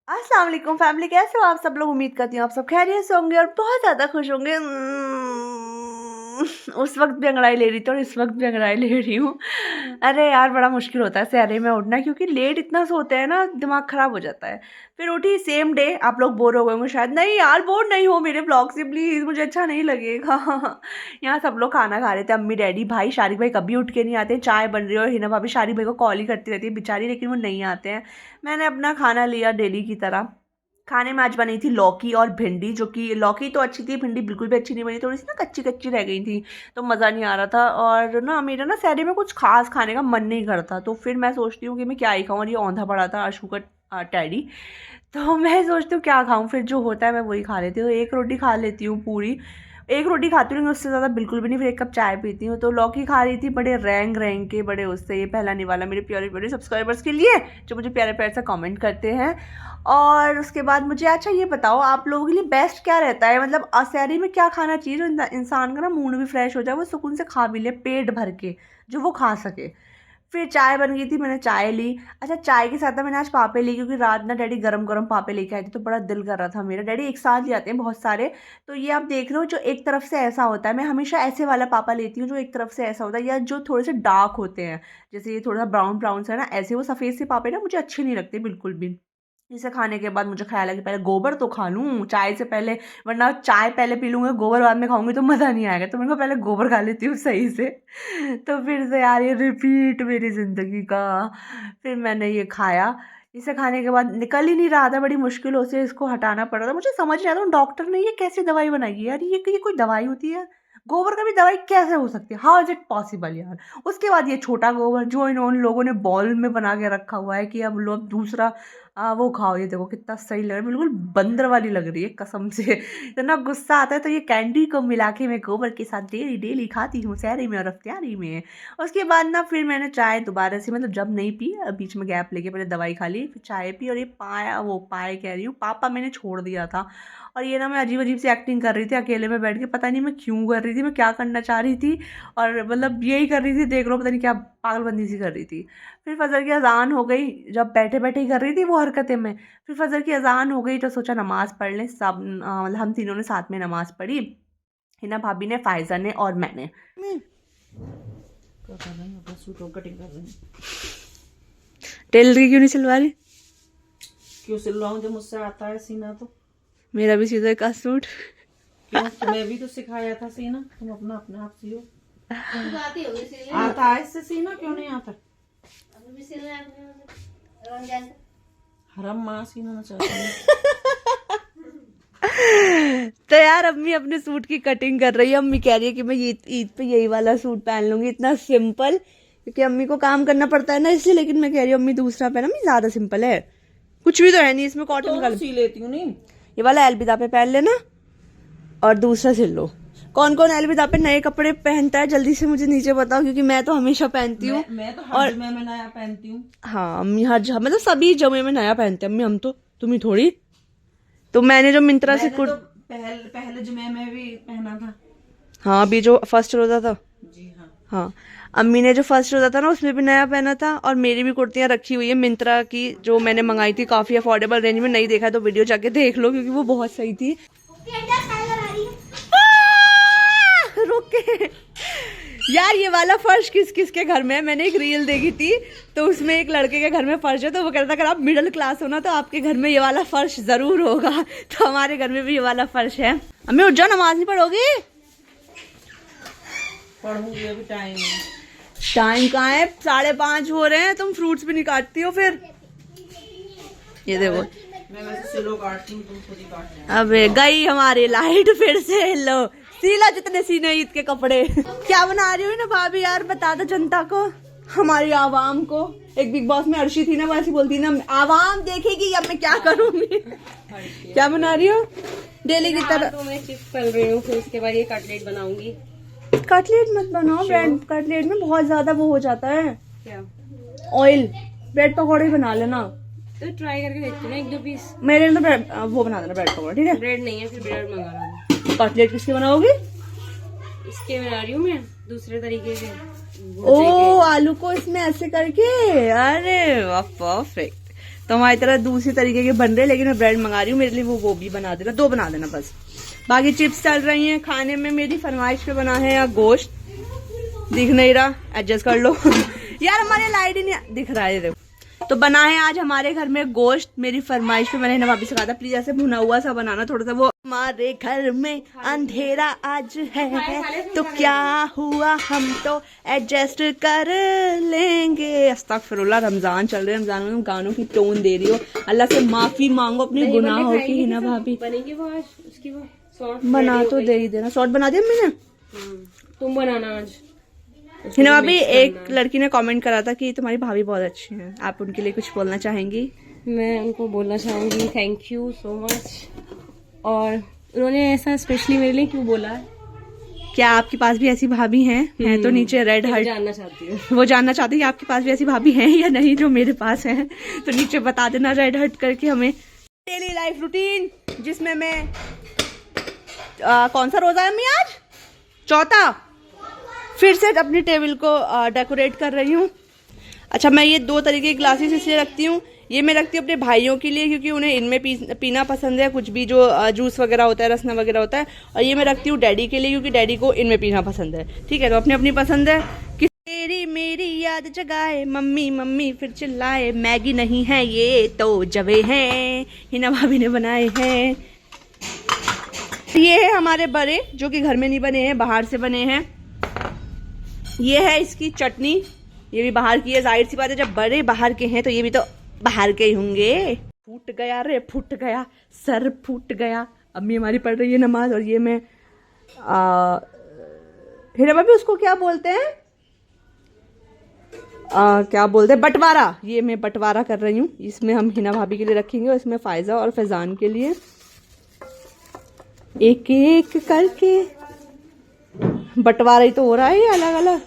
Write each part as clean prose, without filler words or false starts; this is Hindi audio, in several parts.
अस्सलाम वालेकुम फैमिली, कैसे हो आप सब लोग। उम्मीद करती हूँ आप सब खैरियत से होंगे और बहुत ज़्यादा खुश होंगे। उस वक्त भी अंगड़ाई ले रही थी और इस वक्त भी अंगड़ाई ले रही हूँ। अरे यार बड़ा मुश्किल होता है सहरे में उठना, क्योंकि लेट इतना सोते हैं ना, दिमाग ख़राब हो जाता है। फिर उठी सेम डे। आप लोग बोर हो गए होंगे शायद। नहीं यार, बोर नहीं हो मेरे ब्लॉग से प्लीज़, मुझे अच्छा नहीं लगेगा। यहाँ सब लोग खाना खा रहे थे, अम्मी डैडी भाई। शारिक भाई कभी उठ के नहीं आते, चाय बन रही है और हिना भाभी शारिक भाई को कॉल ही करती रहती है बेचारी, लेकिन वो नहीं आते हैं। मैंने अपना खाना लिया डेली की तरह। खाने में आज बनी थी लौकी और भिंडी, जो कि लौकी तो अच्छी थी, भिंडी बिल्कुल भी अच्छी नहीं बनी, थोड़ी सी ना कच्ची कच्ची रह गई थी, तो मज़ा नहीं आ रहा था। और ना मेरा ना सहरी में कुछ खास खाने का मन नहीं करता, तो फिर मैं सोचती हूँ कि मैं क्या ही खाऊँ। और ये औंधा पड़ा था अशू का टैडी, तो मैं सोचती हूँ क्या खाऊँ, फिर जो होता है मैं वही खा लेती हूँ। एक रोटी खा लेती हूँ पूरी, एक रोटी खाती हूँ, उससे ज़्यादा बिल्कुल भी नहीं। फिर एक कप चाय पीती हूँ। तो लौकी खा रही थी, बड़े रैंग रैंग के बड़े उससे। ये पहला निवाला मेरे प्यारे प्यारे सब्सक्राइबर्स के लिए, जो मुझे प्यारे प्यारे से कमेंट करते हैं। और उसके बाद मुझे अच्छा ये बताओ, आप लोगों के लिए बेस्ट क्या रहता है, मतलब असहरी में क्या खाना चाहिए जो इंसान का ना मूड भी फ्रेश हो जाए, वो सुकून से खा भी ले पेट भर के, जो वो खा सके। फिर चाय बन गई थी, मैंने चाय ली। अच्छा, चाय के साथ ना मैंने आज पापे ली, क्योंकि रात ना डैडी गरम गरम पापे लेके आए थे, तो बड़ा दिल कर रहा था मेरा। डैडी एक साथ ले आते हैं बहुत सारे, तो ये आप देख रहे हो जो एक तरफ से ऐसा होता है। मैं हमेशा ऐसे वाला पापा लेती हूँ जो एक तरफ से ऐसा होता है, या जो थोड़े से डार्क होते हैं, जैसे ये थोड़ा सा ब्राउन ब्राउन सा है ना, ऐसे। वो सफ़ेद से पापे ना मुझे अच्छे नहीं लगते बिल्कुल भी। इसे खाने के बाद मुझे ख्याल है कि पहले गोबर तो खा लूँ चाय से पहले, वरना चाय पहले पी लूँगी, गोबर बाद में खाऊंगी तो मज़ा नहीं आएगा। तो मैंने कहा पहले गोबर खा लेती हूँ सही से। तो फिर से यार ये रिपीट मेरी ज़िंदगी का। फिर मैंने ये खाया। इसे खाने के बाद निकल ही नहीं रहा था, बड़ी मुश्किलों से इसको हटाना पड़ रहा था। मुझे समझ नहीं आता डॉक्टर ने ये कैसी दवाई बनाई है यार, ये कोई दवाई होती है? गोबर का भी दवाई कैसे हो सकती है? हाउ इज़ इट पॉसिबल यार। उसके बाद ये छोटा गोबर जो उन लोगों ने बॉल में बना के रखा हुआ है कि अब लोग दूसरा वो खाओ। ये देखो कितना सही लग रहा है, बिल्कुल बंदर वाली लग रही है कसम से। इतना गुस्सा आता है। तो ये कैंडी को मिला के मैं गोबर के साथ डेली डेली खाती हूँ सहरी में और अफ्तारी में। उसके बाद ना फिर मैंने चाय दोबारा से, मतलब जब नहीं पी, बीच में गैप लेके पहले दवाई खा ली, फिर चाय पी। और ये पाए कह रही हूँ, पापा मैंने छोड़ दिया था। और ये ना मैं अजीब अजीब सी एक्टिंग कर रही थी अकेले में बैठ के, पता नहीं मैं क्यों कर रही थी, मैं क्या करना चाह रही थी। और मतलब यही कर रही थी, देख लो पता नहीं क्या पागलबंदी सी कर रही थी। फिर फजर की अजान हो गई, जब बैठे बैठे ही कर रही थी वो हरकतें मैं। फिर फजर की अजान हो गई तो सोचा नमाज़ पढ़ लें सब। मतलब हम तीनों ने साथ में नमाज़ पढ़ी, हिना भाभी ने, फायजा ने और मैंने। टेलर क्यों नहीं सिलवा रही? क्यों सिलवाऊं जब मुझसे आता है सीना तो। मेरा भी सीधा का सूट। क्यों, तुम्हें भी तो सिखाया था सीना, तुम अपना अपने आप सियो। आता है इससे सीना, क्यों नहीं आता? हरम माँ सीना ना चाहती। तो यार अम्मी अपने सूट की कटिंग कर रही है। अम्मी कह रही है कि मैं ये ईद पे यही वाला सूट पहन लूंगी, इतना सिंपल, क्योंकि अम्मी को काम करना पड़ता है ना इसलिए। लेकिन मैं कह रही हूँ अम्मी दूसरा पहना, अम्मी ज्यादा सिंपल है, कुछ भी तो है नहीं इसमें, कॉटन का। सी लेती हूँ। नहीं, ये वाला अलविदा पे पहन लेना और दूसरा सिल लो। कौन कौन अलविदा पे नए कपड़े पहनता है जल्दी से मुझे नीचे बताओ, क्योंकि मैं तो हमेशा पहनती हूँ। मैं तो हर जुमे में नया पहनती हूँ। हाँ अम्मी मतलब सभी जमे में नया पहनते हैं अम्मी, हम तो, तुम ही थोड़ी। तो मैंने जो मिंत्रा से तो पहले जुमे में भी पहना था। हाँ, अभी जो फर्स्ट रोजा था। जी हाँ। हाँ, अम्मी ने जो फर्स्ट रोजा था ना उसमें भी नया पहना था। और मेरी भी कुर्तियां रखी हुई है मिंत्रा की, जो मैंने मंगाई थी काफी अफोर्डेबल रेंज में। नहीं देखा तो वीडियो जाके देख लो, क्योंकि वो बहुत सही थी। रुक के यार, ये वाला फर्श किस किस के घर में है? मैंने एक रील देखी थी, तो उसमें एक लड़के के घर में फर्श है, तो वो कहता था अगर आप मिडिल क्लास हो ना तो आपके घर में ये वाला फर्श जरूर होगा। तो हमारे घर में भी ये वाला फर्श है। अम्मी उठ जाओ, नमाज नहीं पढ़ोगी? पढ़ूंगी, अभी टाइम है। टाइम कहाँ है, 5:30 हो रहे हैं, तुम फ्रूट्स भी नहीं काटती हो फिर। ये देखो, मैं वैसे सिलो काटती हूँ, तुम खुद ही काटते हो। अबे गई हमारी लाइट फिर से। लो सीला जितने सीने ईद के कपड़े। क्या बना रही हो ना भाभी यार, बता दो जनता को, हमारी आवाम को। एक बिग बॉस में अर्शी थी ना, वैसी बोलती ना, आवाम देखेगी अब मैं क्या करूंगी। क्या बना रही हो? डेली की तरह तो मैं चिप्स तल रही हूँ, फिर उसके बाद ये कटलेट बनाऊंगी। कटलेट मत बनाओ, ब्रेड कटलेट में बहुत ज्यादा वो हो जाता है, क्या? ऑयल। ब्रेड पकौड़े बना लेना। तो ट्राई करके देखती हूँ ना, 1-2 पीस। मेरे लिए तो वो बना देना ब्रेड पकौड़ा, ठीक है? ब्रेड नहीं है, फिर ब्रेड मंगा लो। कटलेट किसके बनाओगी? इसके बना रही हूँ मैं दूसरे तरीके से। ओ, आलू को इसमें ऐसे करके, अरे वाह परफेक्ट। तो हमारी तरह दूसरी तरीके के बन रहे हैं, लेकिन मैं ब्रेड मंगा रही हूँ मेरे लिए, वो भी बना देना, 2 बना देना बस। बाकी चिप्स चल रही हैं। खाने में मेरी फरमाइश पे बना है या गोश्त, दिख नहीं रहा, एडजस्ट कर लो यार, हमारे लाइट ही नहीं दिख रहा है। देखो तो बना है आज हमारे घर में गोश्त, मेरी फरमाइश पे। मैंने भाभी से कहा था प्लीज ऐसे भुना हुआ सा बनाना थोड़ा सा। वो हमारे घर में अंधेरा आज है तो क्या हुआ, हम तो एडजस्ट कर लेंगे। अस्तगफिरुल्लाह, रमजान चल रहे हैं, रमजान में गानों की टोन दे रही हो। अल्लाह से माफी मांगो अपने गुनाहों की। हिना भाभी बनेगी वो आज, उसकी वो शॉर्ट बना तो दे ही देना। शॉर्ट बना दिया मैंने, तुम बनाना आज। हिना भाभी, एक लड़की ने कमेंट करा था कि तुम्हारी भाभी बहुत अच्छी हैं, आप उनके लिए कुछ बोलना चाहेंगी? मैं उनको बोलना चाहूंगी थैंक यू सो मच। और उन्होंने ऐसा स्पेशली मेरे लिए क्यों बोला है? क्या आपके पास भी ऐसी भाभी हैं तो नीचे रेड हार्ट जानना चाहती हूँ। वो जानना चाहती है कि आपके पास भी ऐसी भाभी हैं या नहीं जो मेरे पास हैं, तो नीचे बता देना रेड हार्ट करके हमें। डेली लाइफ रूटीन जिसमें मैं कौन सा रोजा है अम्मी आज? चौथा। फिर से अपनी टेबल को डेकोरेट कर रही हूँ। अच्छा, मैं ये 2 तरीके की ग्लासेस इसलिए रखती हूँ। ये मैं रखती हूँ अपने भाइयों के लिए क्योंकि उन्हें इनमें पीना पसंद है, कुछ भी जो जूस वगैरह होता है, रसना वगैरह होता है। और ये मैं रखती हूँ डैडी के लिए क्योंकि डैडी को इनमें पीना पसंद है। ठीक है, तो अपनी अपनी पसंद है। कि तेरी मेरी याद जगाए मम्मी मम्मी फिर चिल्लाए, मैगी नहीं है ये तो जवे हैं, हिना भाभी ने बनाए हैं। ये है हमारे बड़े जो कि घर में नहीं बने हैं, बाहर से बने हैं। ये है इसकी चटनी, ये भी बाहर की है। जाहिर सी बात है जब बड़े बाहर के हैं तो ये भी तो बाहर के ही होंगे। फूट गया रे, फूट गया, सर फूट गया। अम्मी हमारी पढ़ रही है नमाज और ये मैं हिना भाभी उसको क्या बोलते हैं, क्या बोलते हैं, बंटवारा। ये मैं बंटवारा कर रही हूँ। इसमें हम हिना भाभी के लिए रखेंगे और इसमें फायजा और फैजान के लिए, एक एक करके बंटवारा ही तो हो रहा है ये अलग अलग।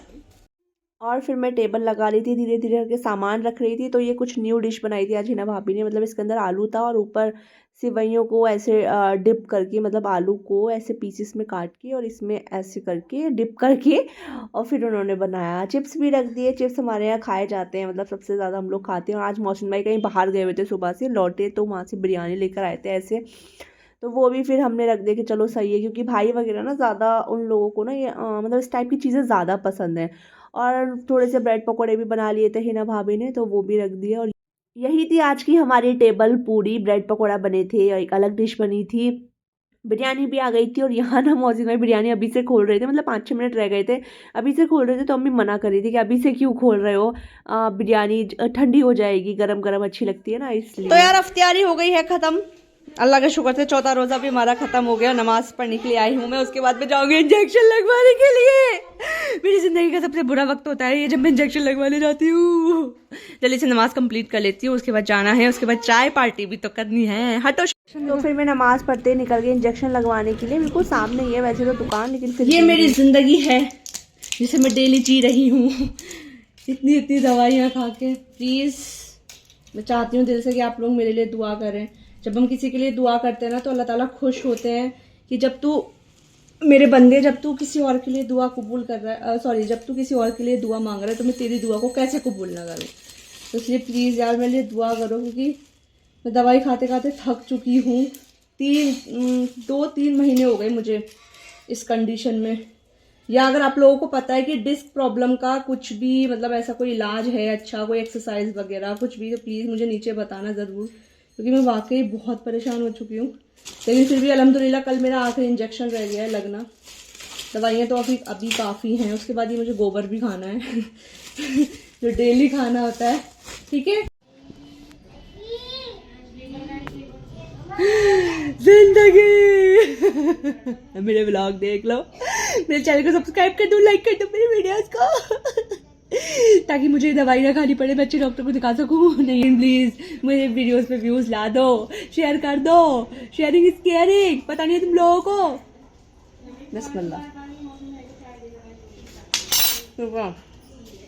और फिर मैं टेबल लगा रही थी, धीरे धीरे करके सामान रख रही थी। तो ये कुछ न्यू डिश बनाई थी आज हिना भाभी ने। मतलब इसके अंदर आलू था और ऊपर सेवइयों को ऐसे डिप करके, मतलब आलू को ऐसे पीसेस में काट के और इसमें ऐसे करके डिप करके और फिर उन्होंने बनाया। चिप्स भी रख दिए। चिप्स हमारे यहाँ खाए जाते हैं, मतलब सबसे ज़्यादा हम लोग खाते हैं। और आज मौसम भाई कहीं बाहर गए हुए थे, सुबह से लौटे तो वहाँ से बिरयानी लेकर आए थे ऐसे, तो वो भी फिर हमने रख दिया कि चलो सही है। क्योंकि भाई वगैरह ना ज़्यादा उन लोगों को ना ये मतलब इस टाइप की चीज़ें ज़्यादा पसंद हैं। और थोड़े से ब्रेड पकौड़े भी बना लिए थे हिना भाभी ने, तो वो भी रख दिए। और यही थी आज की हमारी टेबल पूरी। ब्रेड पकौड़ा बने थे और एक अलग डिश बनी थी, बिरयानी भी आ गई थी। और यहाँ ना मौसी भाई बिरयानी अभी से खोल रहे थे, मतलब 5-6 मिनट रह गए थे, अभी से खोल रहे थे। तो अम्मी मना कर रही थी कि अभी से क्यों खोल रहे हो, बिरयानी ठंडी हो जाएगी, गरम गरम अच्छी लगती है ना, इसलिए। तो यार अफ्तियारी हो गई है ख़त्म, अल्लाह का शुक्र से। चौथा रोज़ा भी हमारा ख़त्म हो गया। नमाज पढ़ने के लिए आई हूँ मैं, उसके बाद में जाऊँगी इंजेक्शन लगवाने के लिए। मेरी ज़िंदगी का सबसे बुरा वक्त होता है ये जब मैं इंजेक्शन लगवाने जाती हूँ। जल्दी से नमाज कंप्लीट कर लेती हूँ, उसके बाद जाना है, उसके बाद चाय पार्टी भी तो करनी है। हटो। तो फिर मैं नमाज पढ़ते निकल गई इंजेक्शन लगवाने के लिए। बिल्कुल सामने ही है वैसे तो दुकान, लेकिन फिर ये मेरी ज़िंदगी है जिसे मैं डेली जी रही हूँ, इतनी दवाइयाँ खा के। प्लीज़ मैं चाहती हूँ दिल से कि आप लोग मेरे लिए दुआ करें। जब हम किसी के लिए दुआ करते हैं ना तो अल्लाह ताला खुश होते हैं कि जब तू मेरे बंदे, जब तू किसी और के लिए दुआ कबूल कर रहा है, जब तू किसी और के लिए दुआ मांग रहा है तो मैं तेरी दुआ को कैसे कबूल ना करूँ। तो इसलिए प्लीज़ यार मेरे लिए दुआ करो, क्योंकि मैं दवाई खाते खाते थक चुकी हूँ। 2-3 महीने हो गए मुझे इस कंडीशन में। या अगर आप लोगों को पता है कि डिस्क प्रॉब्लम का कुछ भी मतलब ऐसा कोई इलाज है अच्छा, कोई एक्सरसाइज वगैरह कुछ भी, तो प्लीज़ मुझे नीचे बताना ज़रूर, क्योंकि मैं वाकई बहुत परेशान हो चुकी हूँ। लेकिन फिर भी अल्हम्दुलिल्लाह कल मेरा आखिरी इंजेक्शन रह गया है लगना। दवाइयाँ तो अभी काफ़ी हैं, उसके बाद ही मुझे गोबर भी खाना है जो डेली खाना होता है। ठीक है, जिंदगी मेरे व्लॉग देख लो, मेरे चैनल को सब्सक्राइब कर दो, लाइक कर दो मेरे वीडियोस को ताकि मुझे दवाई ना खानी पड़े, मैं अच्छे डॉक्टर को दिखा सकूं। नहीं प्लीज मुझे वीडियोस पे व्यूज ला दो, शेयर कर दो, शेयरिंग इज केयरिंग, पता नहीं है तुम लोगों को। बिस्मिल्लाह।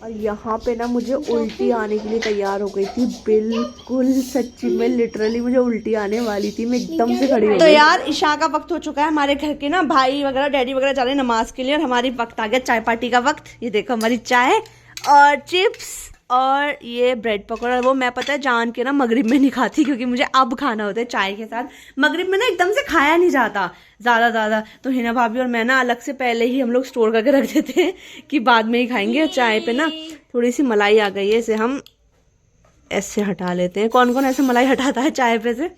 और यहाँ पे ना मुझे उल्टी आने के लिए तैयार हो गई थी, बिल्कुल सच्ची में लिटरली मुझे उल्टी आने वाली थी, मैं एकदम से खड़ी हो गई। तो यार इशा का वक्त हो चुका है, हमारे घर के ना भाई वगैरह डैडी वगैरह जा रहे हैं नमाज के लिए और हमारी वक्त आ गया चाय पार्टी का वक्त। ये देखो हमारी चाय और चिप्स और ये ब्रेड पकौड़ा। वो मैं पता है जान के ना मगरिब में नहीं खाती, क्योंकि मुझे अब खाना होता है चाय के साथ। मगरिब में ना एकदम से खाया नहीं जाता ज़्यादा, तो हिना भाभी और मैं ना अलग से पहले ही हम लोग स्टोर करके रख देते हैं कि बाद में ही खाएंगे। और चाय पे ना थोड़ी सी मलाई आ गई है, इसे हम ऐसे हटा लेते हैं। कौन कौन ऐसे मलाई हटाता है चाय पे से?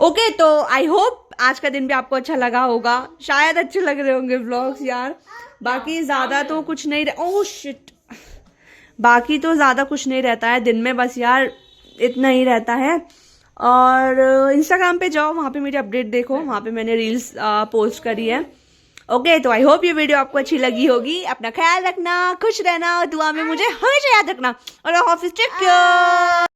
ओके, तो आई होप आज का दिन भी आपको अच्छा लगा होगा, शायद अच्छे लग रहे होंगे व्लॉग्स यार। बाकी ज़्यादा तो कुछ नहीं ओह शिट, बाकी तो ज़्यादा कुछ नहीं रहता है दिन में, बस यार इतना ही रहता है। और इंस्टाग्राम पे जाओ, वहाँ पे मेरी अपडेट देखो, वहाँ पे मैंने रील्स पोस्ट करी है। ओके, तो आई होप ये वीडियो आपको अच्छी लगी होगी। अपना ख्याल रखना, खुश रहना और दुआ में मुझे हमेशा याद रखना। और ऑफिस टेक केयर।